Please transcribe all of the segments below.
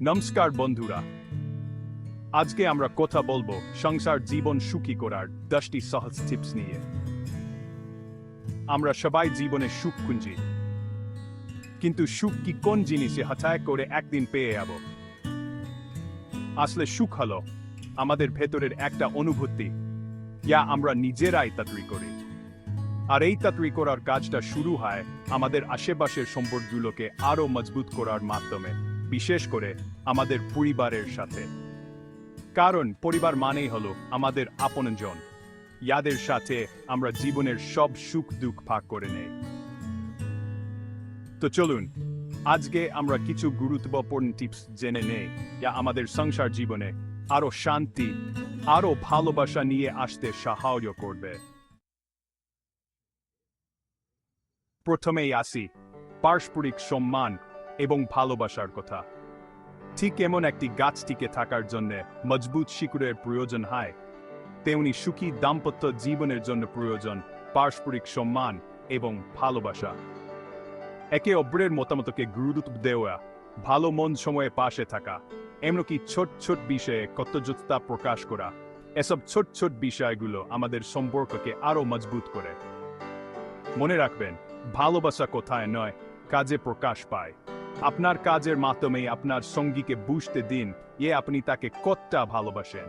নমস্কার বন্ধুরা, আজকে আমরা কথা বলবো সংসার জীবন সুখী করার 10টি সহজ টিপস নিয়ে। আমরা সবাই জীবনে সুখ খুঁজি, কিন্তু সুখ কি কোন জিনিসে হঠাৎ করে একদিন পেয়ে যাব? আসলে সুখ হলো আমাদের ভেতরের একটা অনুভূতি, যা আমরা নিজেরাই তৈরি করি। আর এই তৈরি করার কাজটা শুরু হয় আমাদের আশেপাশের সম্পর্কগুলোকে আরো মজবুত করার মাধ্যমে, বিশেষ করে আমাদের পরিবারের সাথে। কারণ পরিবার মানেই হলো আমাদের আপনজন, যাদের সাথে আমরা জীবনের সব সুখ দুঃখ ভাগ করে নেই। তো চলুন আজকে আমরা কিছু গুরুত্বপূর্ণ টিপস জেনে নেই, যা আমাদের সংসার জীবনে আরো শান্তি, আরো ভালোবাসা নিয়ে আসতে সাহায্য করবে। প্রথমেই আসি পারস্পরিক সম্মান এবং ভালোবাসার কথা। ঠিক এমন একটি গাছ টিকে থাকার জন্য মজবুত শিকড়ের প্রয়োজন হয়, তেমনি সুখী দাম্পত্য জীবনের জন্য প্রয়োজন পারস্পরিক সম্মান এবং ভালোবাসা। একে অপরের মতামতকে গুরুত্ব দেওয়া, ভালো মন সময়ে পাশে থাকা, এমনকি ছোট ছোট বিষয়ে কৃতজ্ঞতা প্রকাশ করা, এসব ছোট ছোট বিষয়গুলো আমাদের সম্পর্ককে আরো মজবুত করে। মনে রাখবেন, ভালোবাসা কোথায় নয়, কাজে প্রকাশ পায়। আপনার কাজের মাধ্যমে আপনার সঙ্গীকে বুঝতে দিন যে আপনি তাকে কতটা ভালোবাসেন।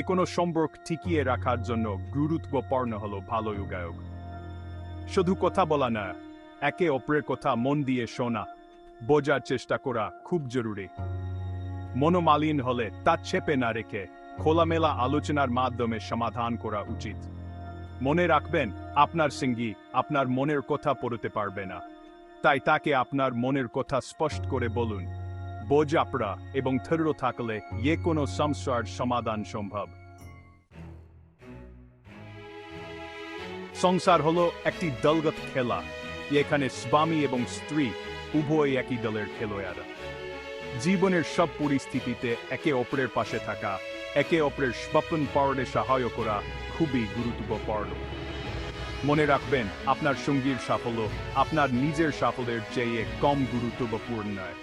কোনো সম্পর্ক টিকিয়ে রাখার জন্য গুরুত্বপূর্ণ হলো ভালো যোগাযোগ। শুধু কথা বলা না, একে অপরের কথা মন দিয়ে শোনা, বোঝার চেষ্টা করা খুব জরুরি। মনোমালিন্য হলে তা চেপে না রেখে খোলামেলা আলোচনার মাধ্যমে সমাধান করা উচিত। মনে রাখবেন, আপনার সঙ্গী আপনার মনের কথা পড়তে পারবে না, তাই তাকে আপনার মনের কথা স্পষ্ট করে বলুন। বোঝাপড়া এবং ধৈর্য থাকলে যে কোনো সমস্যার সমাধান সম্ভব। সংসার হলো একটি দলগত খেলা, এখানে স্বামী এবং স্ত্রী উভয় একই দলের খেলোয়াড়। জীবনের সব পরিস্থিতিতে একে অপরের পাশে থাকা, একে অপরের স্বপ্ন পূরণে সাহায্য করা খুবই গুরুত্বপূর্ণ। মনে রাখবেন, আপনার সঙ্গীর সাফল্য আপনার নিজের সাফল্যের চেয়ে কম গুরুত্বপূর্ণ নয়।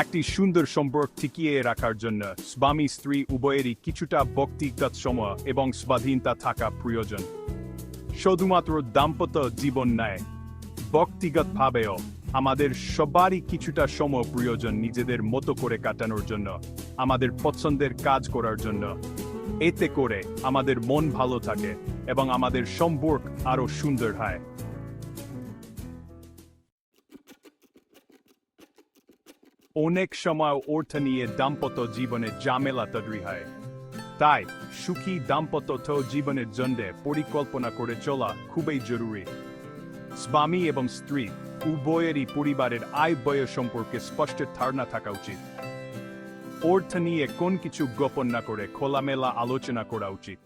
একটি সুন্দর সম্পর্ক টিকিয়ে রাখার জন্য স্বামী স্ত্রী উভয়েরই কিছুটা ব্যক্তিগত সময় এবং স্বাধীনতা থাকা প্রয়োজন। শুধুমাত্র দাম্পত্য জীবন নয়, ব্যক্তিগতভাবেও আমাদের সবারই কিছুটা সময় প্রয়োজন নিজেদের মতো করে কাটানোর জন্য, আমাদের পছন্দের কাজ করার জন্য। এতে করে আমাদের মন ভালো থাকে এবং আমাদের সম্পর্ক আরো সুন্দর হয়। অনেক সময় অর্থ নিয়ে দাম্পত্য জীবনে ঝামেলা তৈরি হয়, তাই সুখী দাম্পত্য জীবনের জন্য পরিকল্পনা করে চলা খুবই জরুরি। স্বামী এবং স্ত্রী উভয়েরই পরিবারের আয় ব্যয় সম্পর্কে স্পষ্ট ধারণা থাকা উচিত। অর্থ নিয়ে কোন কিছু গোপন না করে খোলামেলা আলোচনা করা উচিত।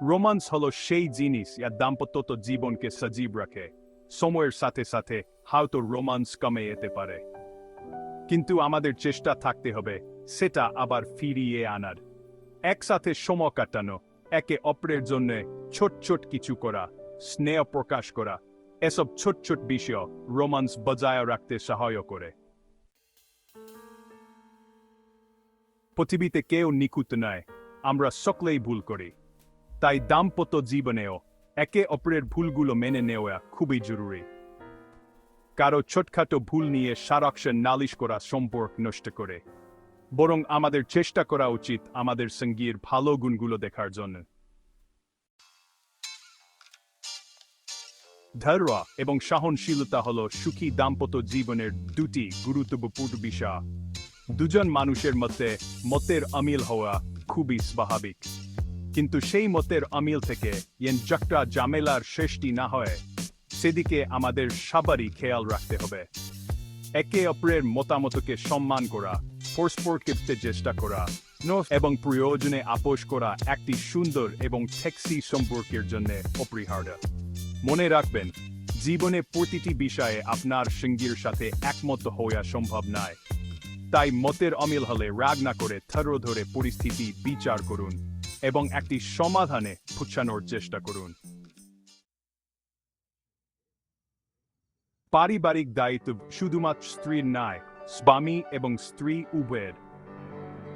রোমান্স হলো সেই জিনিস যা দাম্পত্য জীবনকে সজীব রাখে। সময়ের সাথে সাথে হয়তো রোমান্স কমে যেতে পারে, কিন্তু আমাদের চেষ্টা থাকতে হবে সেটা আবার ফিরিয়ে আনার। একসাথে সময় কাটানো, একে অপরের জন্য ছোট ছোট কিছু করা, স্নেহ প্রকাশ করা, এসব ছোট ছোট বিষয় রোমান্স বজায় রাখতে সাহায্য করে। পৃথিবীতে কেউ নিখুঁত নয়, আমরা সকলেই ভুল করি। তাই দাম্পত্য জীবনেও একে অপরের ভুলগুলো মেনে নেওয়া খুবই জরুরি। কারো ছোটখাটো ভুল নিয়ে সারাক্ষণ নালিশ করা সম্পর্ক নষ্ট করে, বরং আমাদের চেষ্টা করা উচিত আমাদের সঙ্গীর ভালো গুণগুলো দেখার জন্য। ধৈর্য এবং সহনশীলতা হলো সুখী দাম্পত্য জীবনের দুটি গুরুত্বপূর্ণ বিষয়। দুজন মানুষের মধ্যে মতের অমিল হওয়া খুবই স্বাভাবিক, কিন্তু সেই মতের অমিল থেকে একটা ঝামেলার সৃষ্টি না হয় সেদিকে আমাদের সবারই খেয়াল রাখতে হবে। একে অপরের মতামতকে সম্মান করা, পরস্পরকে চেষ্টা করা এবং প্রয়োজনে আপোষ করা একটি সুন্দর এবং টেকসই সম্পর্কের জন্য অপরিহার্য। মনে রাখবেন, জীবনে প্রতিটি বিষয়ে আপনার সঙ্গীর সাথে একমত হওয়া সম্ভব নয়, তাই মতের অমিল হলে রাগ না করে ধৈর্য ধরে পরিস্থিতি বিচার করুন এবং একটি সমাধানে পৌঁছানোর চেষ্টা করুন। পারিবারিক দায়িত্ব শুধুমাত্র স্ত্রীর নয়, স্বামী এবং স্ত্রী উভয়ের।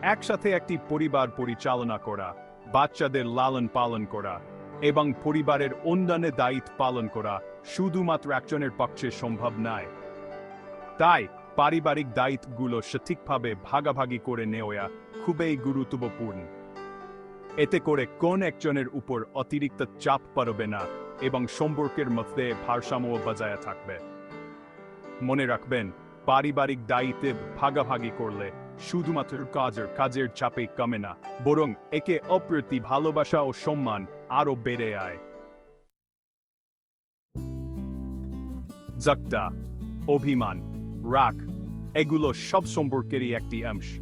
একসাথে একটি পরিবার পরিচালনা করা, বাচ্চাদের লালন পালন করা এবং পরিবারের অন্যান্য দায়িত্ব পালন করা শুধুমাত্র একজনের পক্ষে সম্ভব নয়। তাই পারিবারিক দায়িত্বগুলো সঠিকভাবে ভাগাভাগি করে নেওয়া খুবই গুরুত্বপূর্ণ। এতে করে কোন একজনের উপর অতিরিক্ত চাপ পড়বে না এবং সম্পর্কের মধ্যে ভারসাম্য বজায় থাকবে। মনে রাখবেন, পারিবারিক দায়িত্ব ভাগাভাগি করলে শুধুমাত্র কাজের চাপে কমে না, বরং একে অপরের প্রতি ভালোবাসা ও সম্মান আরো বেড়ে যায়। ঝগড়া, অভিমান, রাগ এগুলো সব সম্পর্কেরই একটি অংশ।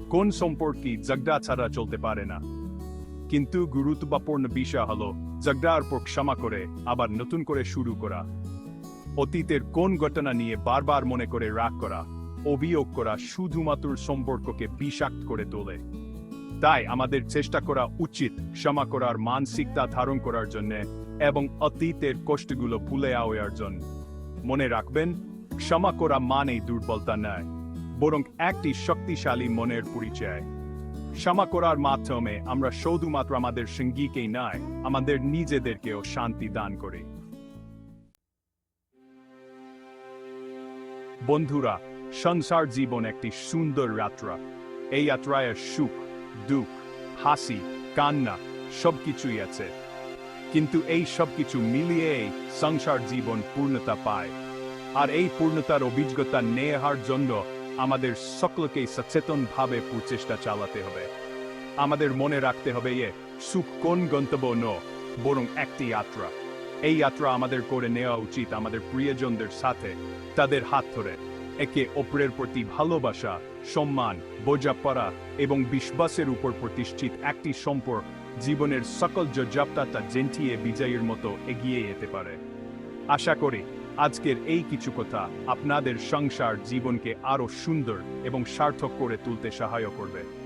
কোন সম্পর্কই ঝগড়া ছাড়া চলতে পারে না। কিন্তু গুরুত্বপূর্ণ বিষয় হলো ঝগড়ার পর ক্ষমা করে আবার নতুন করে শুরু করা। অতীতের কোন ঘটনা নিয়ে বারবার মনে করে রাগ করা, অভিযোগ করা শুধুমাত্র সম্পর্ককে বিষাক্ত করে তোলে। তাই আমাদের চেষ্টা করা উচিত ক্ষমা করার মানসিকতা ধারণ করার জন্য এবং অতীতের কষ্টগুলো ভুলে যাওয়ার জন্য। মনে রাখবেন, ক্ষমা করা মানেই দুর্বলতা নয়, বরং একটি শক্তিশালী মনের পরিচয়। ক্ষমা করার মাধ্যমে আমরা শুধুমাত্র আমাদের সঙ্গীকেই নয়, আমাদের নিজেদেরকেও শান্তি দান করি। বন্ধুরা, সংসার জীবন একটি সুন্দর যাত্রা। এই যাত্রায় সুখ, দুঃখ, হাসি, কান্না সবকিছুই আছে। কিন্তু এই সবকিছু মিলিয়েই সংসার জীবন পূর্ণতা পায়। আর এই পূর্ণতার অভিজ্ঞতা নেওয়ার জন্য আমাদের সকলকে সচেতনভাবে প্রচেষ্টা চালাতে হবে। আমাদের মনে রাখতে হবে যে সুখ কোন গন্তব্য নয়, বরং একটি যাত্রা। এই যাত্রা আমাদের করে নেওয়া উচিত আমাদের প্রিয়জনদের সাথে, তাদের হাত ধরে। একে অপরের প্রতি ভালোবাসা, সম্মান, বোঝাপড়া এবং বিশ্বাসের উপর প্রতিষ্ঠিত একটি সম্পর্ক জীবনের সকল জটিলতা জেন্টিয়ে বিজয়ের মতো এগিয়ে যেতে পারে। আশা করি আজকের এই কিছু কথা আপনাদের সংসার জীবনকে আরো সুন্দর এবং সার্থক করে তুলতে সহায়ক করবে।